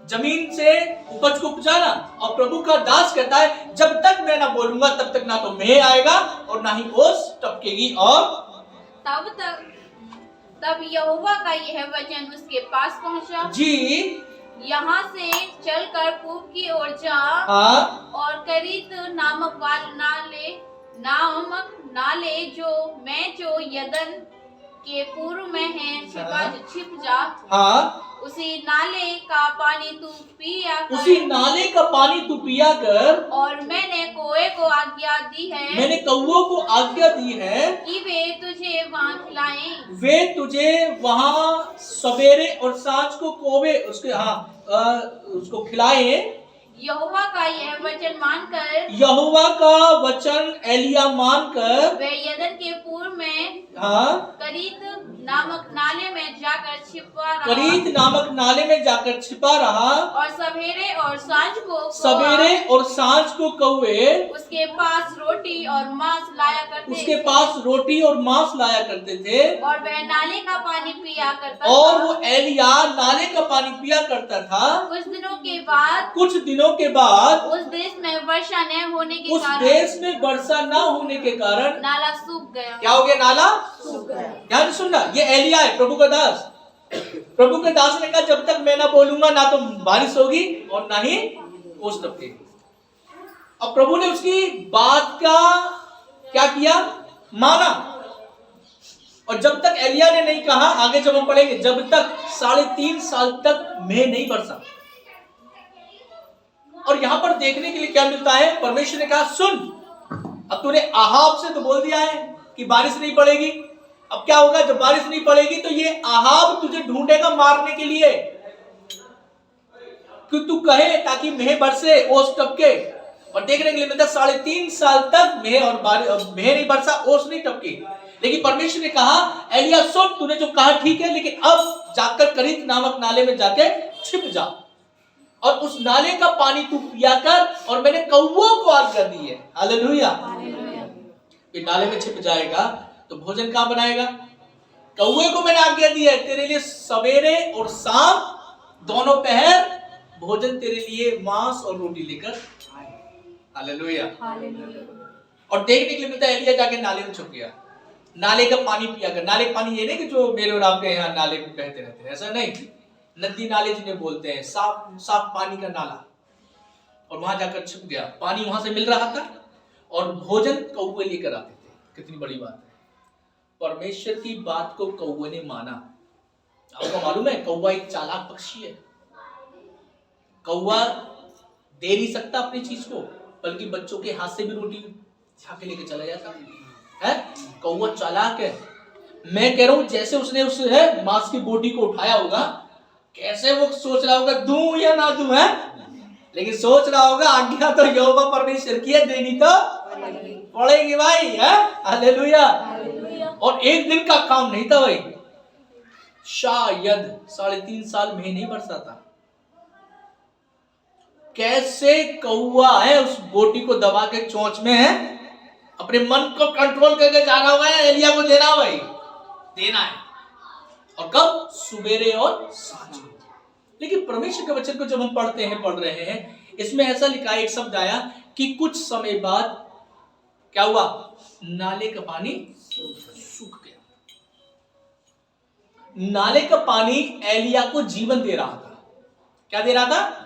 [SPEAKER 1] जमीन से उपज को उपजाना। और प्रभु का दास कहता है जब तक मैं ना बोलूंगा तब तक ना तो मेह आएगा और ना ही ओस टपकेगी। और
[SPEAKER 2] तब यहोवा का यह वचन उसके पास पहुंचा,
[SPEAKER 1] जी
[SPEAKER 2] यहाँ से चलकर पूर्व की ओर जा,
[SPEAKER 1] हाँ,
[SPEAKER 2] और करीत नामक नाले जो यदन के पूर्व में है छिप जा।
[SPEAKER 1] हाँ,
[SPEAKER 2] उसी नाले का पानी तू पिया कर,
[SPEAKER 1] उसी नाले का पानी तू पिया कर।
[SPEAKER 2] और मैंने कौवे को आज्ञा दी है,
[SPEAKER 1] मैंने कौवों को आज्ञा दी है
[SPEAKER 2] कि वे तुझे वहाँ खिलाएं।
[SPEAKER 1] वे तुझे वहां सवेरे और सांझ को कौवे उसके उसको खिलाएं।
[SPEAKER 2] यहोवा का यह वचन मानकर,
[SPEAKER 1] यहोवा का वचन एलिया मानकर
[SPEAKER 2] वे यदन के पूर्व में
[SPEAKER 1] करीत
[SPEAKER 2] नामक नाले में जाकर छिपा रहा।
[SPEAKER 1] करीत नामक नाले में जाकर छिपा रहा।
[SPEAKER 2] और सवेरे और सांझ को
[SPEAKER 1] कौवे
[SPEAKER 2] उसके पास रोटी और मांस लाया
[SPEAKER 1] करते थे।
[SPEAKER 2] और वह नाले का पानी पिया करता
[SPEAKER 1] और
[SPEAKER 2] था।
[SPEAKER 1] वो एलिया नाले का पानी पिया करता था।
[SPEAKER 2] कुछ दिनों के बाद उस देश में वर्षा न होने के कारण नाला सूख गया।
[SPEAKER 1] क्या हो गया? नाला
[SPEAKER 2] सूख गया।
[SPEAKER 1] ध्यान से सुनना, ये एलिया है, प्रभु का दास। प्रभु के दास ने कहा जब तक मैं ना बोलूंगा ना तो बारिश होगी और ना ही ओस टपकेगी। अब प्रभु ने उसकी बात का क्या किया? माना। और जब तक एलिया ने नहीं कहा, आगे जब हम पढ़ेंगे, जब तक 3.5 साल तक मेह नहीं बरसा। और यहां पर देखने के लिए क्या मिलता है? परमेश्वर ने कहा सुन, अब तूने आहाब से तो बोल दिया है कि बारिश नहीं पड़ेगी। अब क्या होगा? जब बारिश नहीं पड़ेगी तो ये आहाब तुझे ढूंढेगा मारने के लिए, कि तू कहे ताकि मेह बरसे, ओस टपके। और देखने के लिए मिलता 3.5 साल तक मेह नहीं बरसा, ओस नहीं टपकी। लेकिन परमेश्वर ने कहा एलिया सुन, तूने जो कहा ठीक है, लेकिन अब जाकर करीत नामक नाले में जाके छिप जा और उस नाले का पानी तू पिया कर, और मैंने कौवों को आज्ञा दी है। हालेलुया। नाले में छिप जाएगा तो भोजन कहां बनाएगा? कौवे को मैंने आज्ञा दी है तेरे लिए सवेरे और शाम दोनों पहर भोजन तेरे लिए मांस और रोटी लेकर आए। हालेलुया। और देखने के लिए मिलता है एलिया जाके नाले में छुप गया, नाले का पानी पिया कर। नाले का पानी ये नहीं कि जो मेरे और आपके यहाँ नाले में बहते रहते हैं, ऐसा नहीं। नदी नाले जिन्हें बोलते हैं, साफ पानी का नाला। और वहां जाकर छिप गया, पानी वहां से मिल रहा था और भोजन कौवे लेकर आते थे। कितनी बड़ी बात है, परमेश्वर की बात को कौवे ने माना। आपको मालूम है कौवा एक चालाक पक्षी है। कौवा दे नहीं सकता अपनी चीज को, बल्कि बच्चों के हाथ से भी रोटी छा के लेके चला जाता है। कौवा चालाक है। मैं कह रहा हूं जैसे उसने उस मांस की बोटी को उठाया होगा, कैसे वो सोच रहा होगा दूं या ना दूं, है, लेकिन सोच रहा होगा आज्ञा तो यहोवा परमेश्वर की है, देनी तो पड़ेगी भाई, है। हालेलुया। और एक दिन का काम नहीं था भाई, शायद 3.5 साल में नहीं बरसा था। कैसे कौवा है उस बोटी को दबा के चोंच में है, अपने मन को कंट्रोल करके जाना हुआ है, एलिया को देना भाई, देना है। और कब? सुबेरे और सांझ। लेकिन परमेश्वर के वचन को जब हम पढ़ रहे हैं, इसमें ऐसा लिखा है, एक शब्द आया कि कुछ समय बाद क्या हुआ? नाले का पानी सूख गया। नाले का पानी एलिया को जीवन दे रहा था। क्या दे रहा था?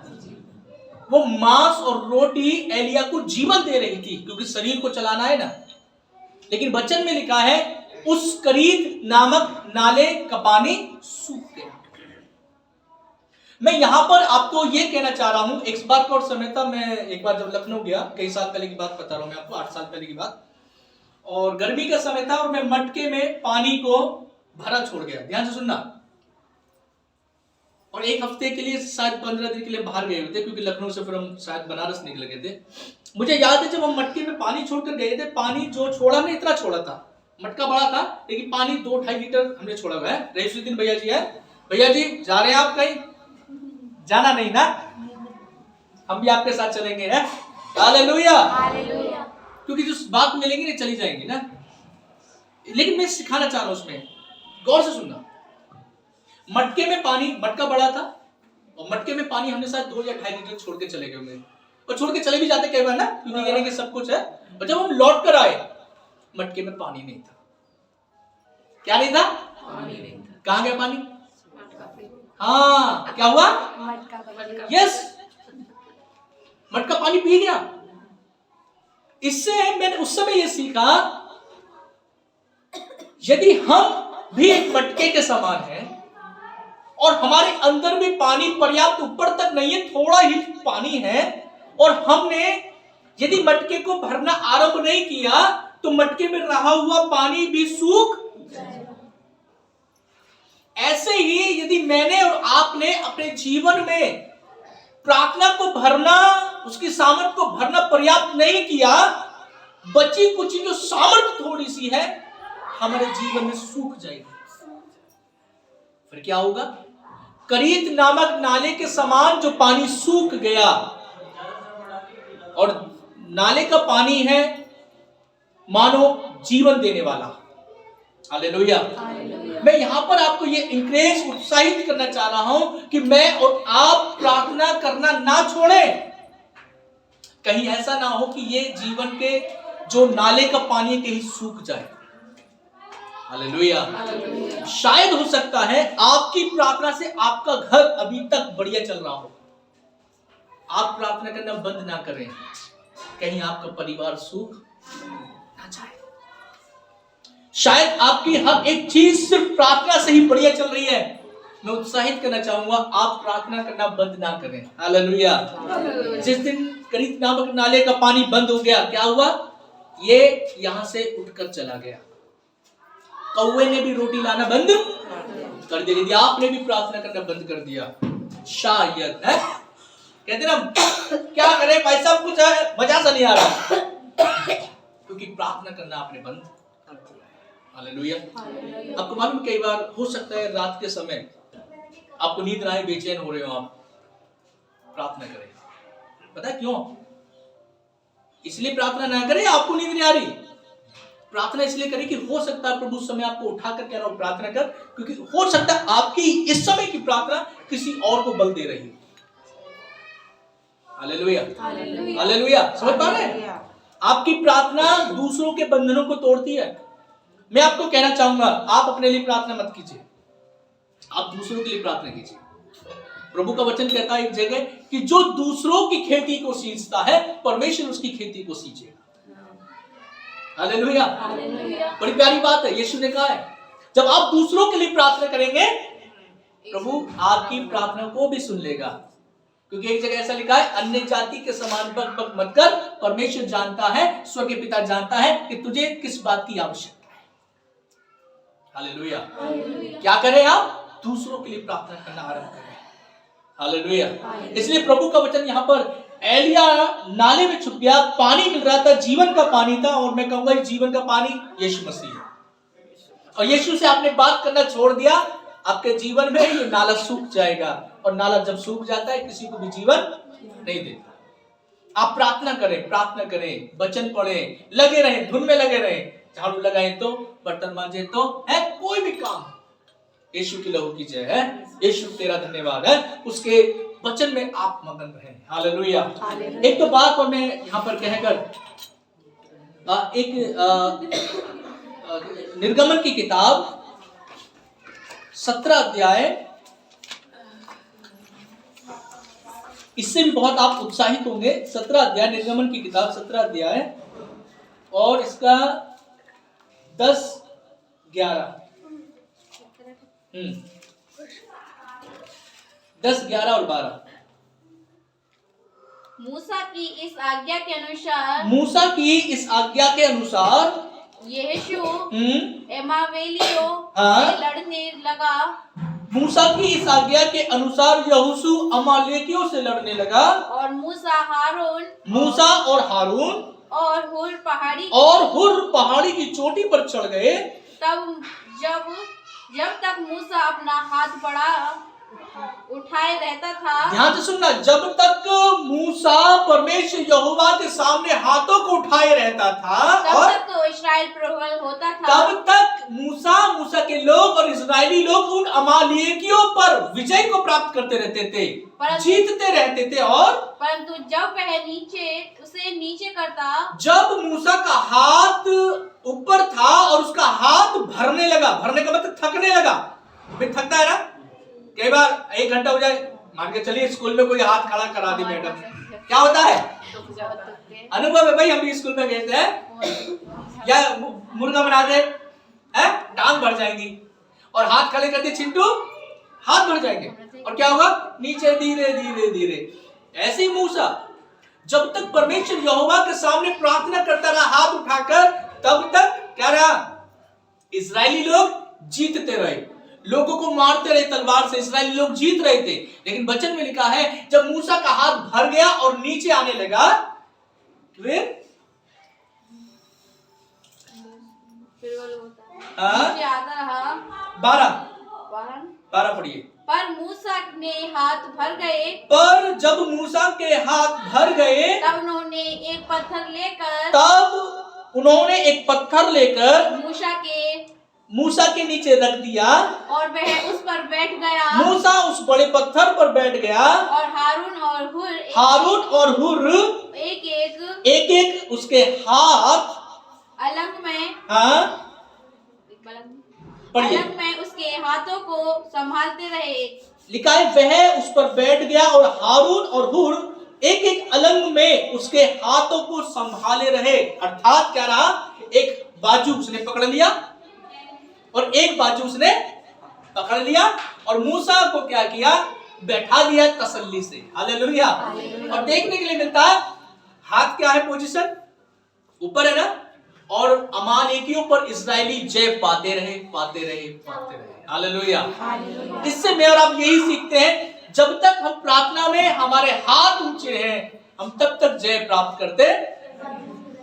[SPEAKER 1] वो मांस और रोटी एलिया को जीवन दे रही थी, क्योंकि शरीर को चलाना है ना। लेकिन वचन में लिखा है उस करीत नामक नाले का पानी सूख गया। मैं यहां पर आपको यह कहना चाह रहा हूं, एक बार का और समय था, मैं एक बार जब लखनऊ गया, कई साल पहले की बात बता रहा हूं मैं आपको, 8 साल पहले की बात, और गर्मी का समय था और मैं मटके में पानी को भरा छोड़ गया। ध्यान से सुनना, और एक हफ्ते के लिए शायद 15 दिन के लिए बाहर गए हुए थे, क्योंकि लखनऊ से फिर हम शायद बनारस निकल गए थे। मुझे याद है जब हम मटके में पानी छोड़कर गए थे, पानी जो छोड़ा हमने इतना छोड़ा था, मटका बड़ा था लेकिन पानी 2-2.5 लीटर हमने छोड़ा हुआ है। रईसुद्दीन भैया जी है, भैया जी जा रहे हैं आप कहीं? जाना नहीं ना, हम भी आपके साथ चलेंगे, है हालेलुया। क्योंकि जो बात मिलेंगी ना चली जाएंगी ना। लेकिन मैं सिखाना चाह रहा हूं, उसमें गौर से सुनना। मटके में पानी, मटका बड़ा था और मटके में पानी हमने शायद 2 या 2.5 लीटर छोड़ के चले गए होंगे, और छोड़ के चले भी जाते कई बार ना, क्योंकि ये नहीं कि सब कुछ है। और जब हम लौट कर आए, मटके में पानी नहीं था। क्या नहीं था? पानी नहीं था। कहां गया पानी? हाँ, क्या हुआ? यस, मटका पानी पी गया। इससे मैंने उस समय यह सीखा, यदि हम भी एक मटके के समान हैं और हमारे अंदर भी पानी पर्याप्त ऊपर तक नहीं है, थोड़ा ही पानी है, और हमने यदि मटके को भरना आरंभ नहीं किया तो मटके में रहा हुआ पानी भी सूख जाएगा। ऐसे ही यदि मैंने और आपने अपने जीवन में प्रार्थना को भरना, उसकी सामर्थ्य को भरना पर्याप्त नहीं किया, बची कुची जो सामर्थ्य थोड़ी सी है हमारे जीवन में सूख जाएगी। फिर क्या होगा? करीत नामक नाले के समान जो पानी सूख गया, और नाले का पानी है मानो जीवन देने वाला। हालेलुया। मैं यहां पर आपको ये इंकरेज, उत्साहित करना चाह रहा हूं कि मैं और आप प्रार्थना करना ना छोड़ें। कहीं ऐसा ना हो कि ये जीवन के जो नाले का पानी कहीं सूख जाए। हालेलुया। शायद हो सकता है आपकी प्रार्थना से आपका घर अभी तक बढ़िया चल रहा हो, आप प्रार्थना करना बंद ना करें, कहीं आपका परिवार सूख ना जाए। शायद आपकी हर एक चीज सिर्फ प्रार्थना से ही बढ़िया चल रही है। मैं उत्साहित करना चाहूंगा, आप प्रार्थना करना बंद ना करें। हालेलुया। जिस दिन करीत नामक नाले का पानी बंद हो गया, क्या हुआ? ये यहां से उठकर चला गया। कौवे ने भी रोटी लाना बंद कर दिया। यदि आपने भी प्रार्थना करना बंद कर दिया, शायद, है कहते ना, क्या करें भाई साहब, कुछ मजा सा नहीं आ रहा, क्योंकि प्रार्थना करना आपने बंद कर दिया। हालेलुया। आपको मालूम, कई बार हो सकता है रात के समय आपको नींद ना आए, बेचैन हो रहे हो, आप प्रार्थना करें। पता है क्यों? इसलिए प्रार्थना ना करें आपको नींद नहीं आ रही, प्रार्थना इसलिए करें कि हो सकता है प्रभु समय आपको उठाकर कह रहा हूं प्रार्थना कर, क्योंकि हो सकता है आपकी इस समय की प्रार्थना किसी और को बल दे रही है। हालेलुया। हालेलुया। समझ पा रहे हैं? आपकी प्रार्थना दूसरों के बंधनों को तोड़ती है। मैं आपको कहना चाहूंगा, आप अपने लिए प्रार्थना मत कीजिए, आप दूसरों के लिए प्रार्थना कीजिए। प्रभु का वचन कहता है एक जगह कि जो दूसरों की खेती को सींचता है, परमेश्वर उसकी खेती को सींचेगा। हालेलुया। बड़ी प्यारी बात है, यीशु ने कहा है, जब आप दूसरों के लिए प्रार्थना करेंगे, प्रभु आपकी प्रार्थना को भी सुन लेगा। क्योंकि एक जगह ऐसा लिखा है, अन्य जाति के समान बक बक मत कर, परमेश्वर जानता है, स्वर्गीय पिता जानता है कि तुझे किस बात की आवश्यकता है। हालेलुया। क्या करें? आप दूसरों के लिए प्रार्थना करना आरंभ करें। हालेलुया। इसलिए प्रभु का वचन यहाँ पर, एलिया नाले में छुप गया, पानी मिल रहा था, जीवन का पानी था, और मैं कहूंगा जीवन का पानी यीशु मसीह है। और यीशु से आपने बात करना छोड़ दिया, आपके जीवन में ये नाला सूख जाएगा, और नाला जब सूख जाता है किसी को भी जीवन नहीं देता। आप प्रार्थना करें, प्रार्थना करें, वचन पढ़ें, लगे रहें, धुन में लगे रहें, झाड़ू लगाएं तो, बर्तन मांजे तो, है कोई भी काम, यीशु की लहू की जय है, यीशु तेरा धन्यवाद है, उसके वचन में आप मगन रहें। हालेलुया। एक तो बात और मैं यहां पर कहकर एक निर्गमन की किताब 17 अध्याय, इससे भी बहुत आप उत्साहित होंगे। 17 अध्याय, निर्गमन की किताब 17 अध्याय और इसका 10-11 10, 11 और 12।
[SPEAKER 2] मूसा की इस आज्ञा के अनुसार,
[SPEAKER 1] मूसा की इस आज्ञा के अनुसार
[SPEAKER 2] यीशु एमावेलियों
[SPEAKER 1] हाँ।
[SPEAKER 2] से लड़ने लगा।
[SPEAKER 1] मूसा की इस आज्ञा के अनुसार यहोशू अमालेकियों से लड़ने लगा।
[SPEAKER 2] और
[SPEAKER 1] मूसा और हारून
[SPEAKER 2] और हुर
[SPEAKER 1] पहाड़ी की चोटी पर चढ़ गए।
[SPEAKER 2] तब जब तक मूसा अपना हाथ उठाए रहता था।
[SPEAKER 1] ध्यान से सुनना, जब तक मूसा परमेश्वर यहोवा के सामने हाथों को उठाए रहता था,
[SPEAKER 2] तब तक तो इस्राएल प्रबल होता था।
[SPEAKER 1] तब तक मूसा के लोग और इस्राएली लोग उन अमालेकियों पर विजय को प्राप्त करते रहते थे, जीतते रहते थे। और
[SPEAKER 2] परंतु जब वह उसे नीचे करता,
[SPEAKER 1] जब मूसा का हाथ ऊपर था और उसका हाथ भरने लगा, भरने का मतलब थकने लगा। फिर थकता है ना, कई बार 1 घंटा हो जाए, मान के चलिए स्कूल में कोई हाथ खड़ा करा दी मैडम, क्या होता है? अनुभव है भाई, हम भी स्कूल में गए थे, या मुर्गा बना दे, टांग भर जाएंगी, और हाथ खड़े कर दे चिंटू, हाथ भर जाएंगे, और क्या होगा? नीचे धीरे धीरे धीरे। ऐसे ही मूसा जब तक परमेश्वर यहोवा के सामने प्रार्थना करता रहा हाथ उठाकर, तब तक क्या रहा? इस्राएली लोग जीतते रहे, लोगों को मारते रहे तलवार से, इस्राएली लोग जीत रहे थे। लेकिन वचन में लिखा है जब मूसा का हाथ भर गया और नीचे आने लगा, फिर
[SPEAKER 2] नीचे आता रहा।
[SPEAKER 1] 12 पढ़िए।
[SPEAKER 2] पर मूसा ने हाथ भर गए,
[SPEAKER 1] पर जब मूसा के हाथ भर गए,
[SPEAKER 2] तब उन्होंने एक पत्थर लेकर
[SPEAKER 1] मूसा के नीचे रख दिया,
[SPEAKER 2] और वह उस पर बैठ गया।
[SPEAKER 1] मूसा उस बड़े पत्थर पर बैठ गया,
[SPEAKER 2] और हारून और हुर
[SPEAKER 1] एक उसके हाथ
[SPEAKER 2] अलग में,
[SPEAKER 1] पढ़िए,
[SPEAKER 2] अलग में उसके हाथों को संभालते रहे।
[SPEAKER 1] लिखा है वह उस पर बैठ गया और हारून और हुर एक अलंग में उसके हाथों को संभाले रहे। अर्थात क्या रहा? एक बाजू उसने पकड़ लिया और एक बाजू उसने पकड़ लिया, और मूसा को क्या किया? बैठा दिया तसल्ली से। हालेलुया। और देखने के लिए मिलता है हाथ क्या है, पोजीशन ऊपर है ना, और अमालेकियों पर इस्राएली जय पाते रहे। हालेलुया। इससे मैं और आप यही सीखते हैं, जब तक हम प्रार्थना में हमारे हाथ ऊंचे हैं, हम तब तक जय प्राप्त करते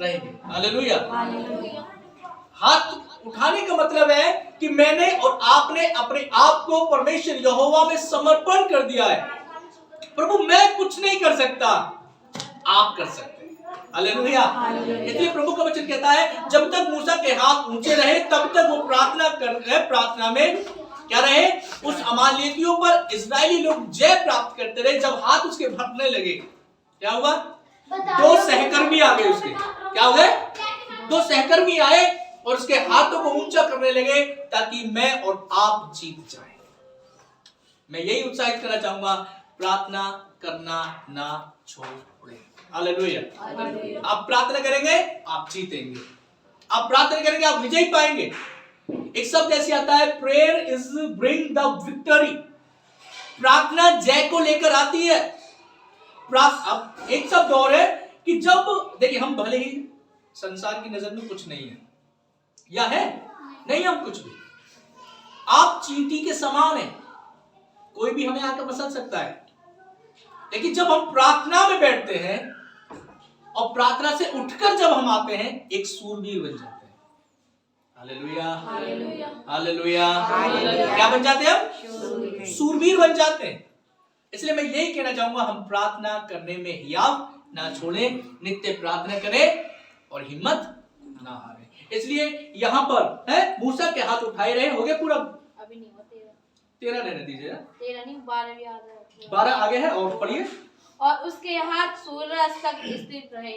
[SPEAKER 1] रहेंगे। हालेलुया। हाथ उठाने का मतलब है कि मैंने और आपने अपने आप को परमेश्वर यहोवा में समर्पण कर दिया है। प्रभु मैं कुछ नहीं कर सकता, आप कर सकते हैं। हालेलुया। इसलिए प्रभु का वचन कहता है जब तक मूसा के हाथ ऊंचे रहे तब तक वो प्रार्थना में क्या रहे? उस अमालेकियों पर इस्राएली लोग जय प्राप्त करते रहे। जब हाथ उसके भरने लगे, क्या हुआ? 2 सहकर्मी आ गए उसके। क्या हो गए? 2 सहकर्मी आए और उसके हाथों को ऊंचा करने लगे ताकि मैं और आप जीत जाएं। मैं यही उत्साहित करना चाहूंगा, प्रार्थना करना ना छोड़ें। हालेलुया। आप प्रार्थना करेंगे, आप जीतेंगे। आप प्रार्थना करेंगे, आप विजय पाएंगे। एक शब्द ऐसे आता है, prayer is bring the victory. प्रार्थना जय को लेकर आती है। अब एक शब्द और है कि जब देखिए, हम भले ही संसार की नजर में कुछ नहीं है, या है नहीं, हम कुछ भी, आप चींटी के समान है, कोई भी हमें आकर मसल सकता है। लेकिन जब हम प्रार्थना में बैठते हैं और प्रार्थना से उठकर जब हम आते हैं, एक सूरवीर बन जाते हैं। Hallelujah, hallelujah. क्या बन जाते हैं हम? सूरवीर बन जाते हैं। इसलिए मैं यही कहना चाहूंगा, हम प्रार्थना करने में हियाव ना छोड़ें, नित्य प्रार्थना करें और हिम्मत ना हारें। इसलिए यहां पर है मूसा के हाथ उठाए रहे। हो गया पूरा?
[SPEAKER 2] अभी नहीं हुआ,
[SPEAKER 1] 13 रहने दीजिए।
[SPEAKER 2] 13 नहीं, 12 भी आ गया।
[SPEAKER 1] 12 आगे है, और पढ़िए।
[SPEAKER 2] और उसके हाथ सूर्यास्त तक स्थिर रहे।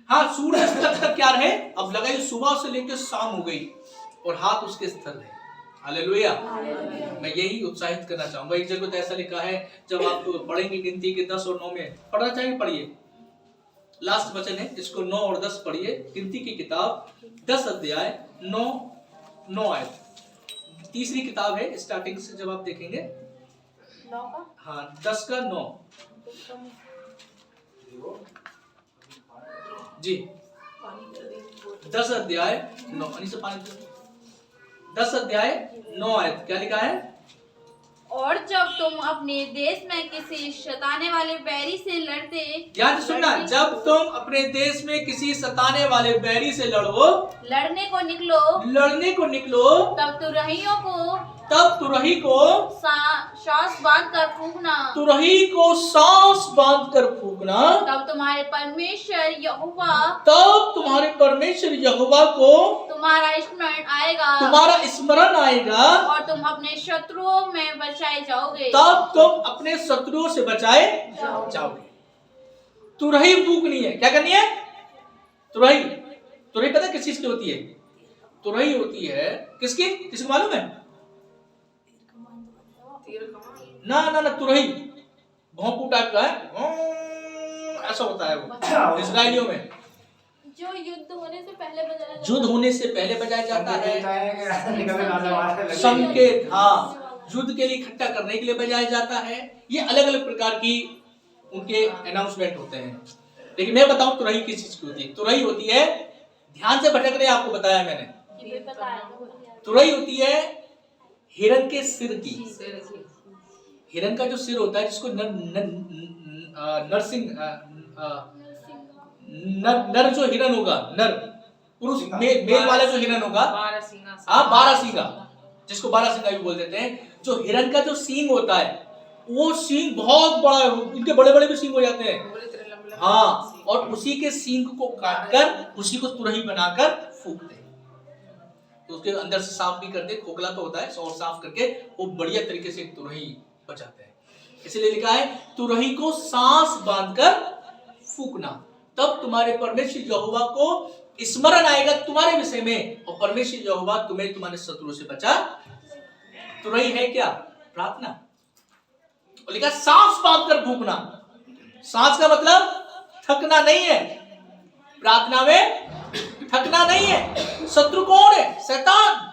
[SPEAKER 1] हाँ, सूर्यास्त तक क्या रहे? अब लगाइए, सुबह से लेकर शाम हो गई और हाथ उसके स्थिर रहे। हालेलुया। मैं यही उत्साहित करना चाहूंगा। एक जगह तो ऐसा लिखा है, जब आप पढ़ेंगे गिनती के 10 और 9 में, पढ़ना चाहेंगे पढ़िए, लास्ट वचन है, इसको 9 और 10 पढ़िए। गिनती की किताब 10 अध्याय 9 आयत, तीसरी किताब है, स्टार्टिंग से जब आप देखेंगे
[SPEAKER 2] 9 का,
[SPEAKER 1] हाँ 10 का 9 जी, 10 अध्याय 9 से 5, 10 अध्याय 9 आयत क्या लिखा है?
[SPEAKER 2] और जब तुम अपने देश में किसी सताने वाले बैरी से लड़ते,
[SPEAKER 1] ध्यान से सुनना, जब तुम अपने देश में किसी सताने वाले बैरी से
[SPEAKER 2] लड़ने को निकलो, तब तुरही को सांस बांध कर फूंकना, तब तुम्हारे परमेश्वर यहोवा को तुम्हारा स्मरण आएगा और तुम अपने शत्रुओं में बचाए जाओगे।
[SPEAKER 1] तब तुम अपने शत्रुओं से बचाए जाओगे। तुरही फूकनी है। क्या करनी है? तुरही पता है किस चीज की होती है? तुरही होती है किसकी? किसको मालूम है? ना तुरही भोंपू टाइप का है, ऐसा होता है वो इस्राएलियों में,
[SPEAKER 2] जो युद्ध होने से पहले
[SPEAKER 1] बजाया जाता है। संकेत, हाँ, युद्ध के लिए इकट्ठा करने के लिए बजाया जाता है। ये अलग अलग प्रकार की उनके अनाउंसमेंट होते हैं। लेकिन मैं बताऊं तुरही किस चीज की होती है? तुरही होती है, ध्यान से भटक रहे, आपको बताया मैंने, तुरही होती है हिरन के सिर की। हिरन का जो सिर होता है, जिसको नर जो हिरन होगा, नर पुरुष मेल वाला जो हिरन होगा, बारहसिंगा, जिसको बारहसिंगा भी बोल देते हैं। जो हिरन का जो सींग होता है, वो सींग बहुत बड़ा है, इनके बड़े बड़े भी सींग हो जाते हैं, हाँ, और उसी के सींग को काटकर उसी को तुरही बनाकर फूकते हैं। तो उसके अंदर से साफ भी करते, खोखला तो होता है, और साफ करके वो बढ़िया तरीके से तुरही बचाते हैं। इसलिए लिखा है तुरही को सांस बांधकर फूकना, तब तुम्हारे परमेश्वर यहोवा को स्मरण आएगा तुम्हारे विषय में, और परमेश्वर यहोवा तुम्हें तुम्हारे शत्रुओं से बचा। तुरही है क्या? प्रार्थना। और लिखा सांस बांधकर फूकना। सांस का मतलब थकना नहीं है, प्रार्थना में थकना नहीं है। शत्रु कौन है? शैतान।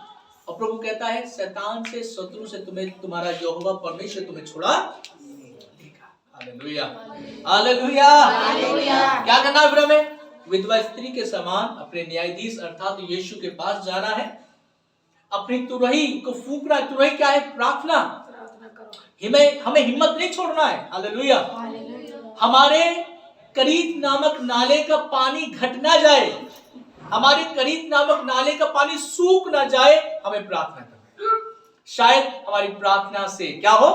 [SPEAKER 1] और प्रभु कहता है शैतान से, शत्रु से तुम्हें तुम्हारा यहोवा परमेश्वर तुम्हें छुड़ा देगा। Hallelujah, hallelujah, hallelujah. क्या करना है फिर हमें? विधवा स्त्री के समान अपने न्यायाधीश अर्थात यीशु के पास जाना है, अपनी तुरही को फूंकना। तुरही क्या है? प्रार्थना। हमें हिम्मत नहीं छोड़ना है। हालेलुया। हमारे करीत नामक नाले का पानी घट ना जाए, हमारे करीत नामक नाले का पानी सूख ना जाए, हमें प्रार्थना करना। शायद हमारी प्रार्थना से क्या हो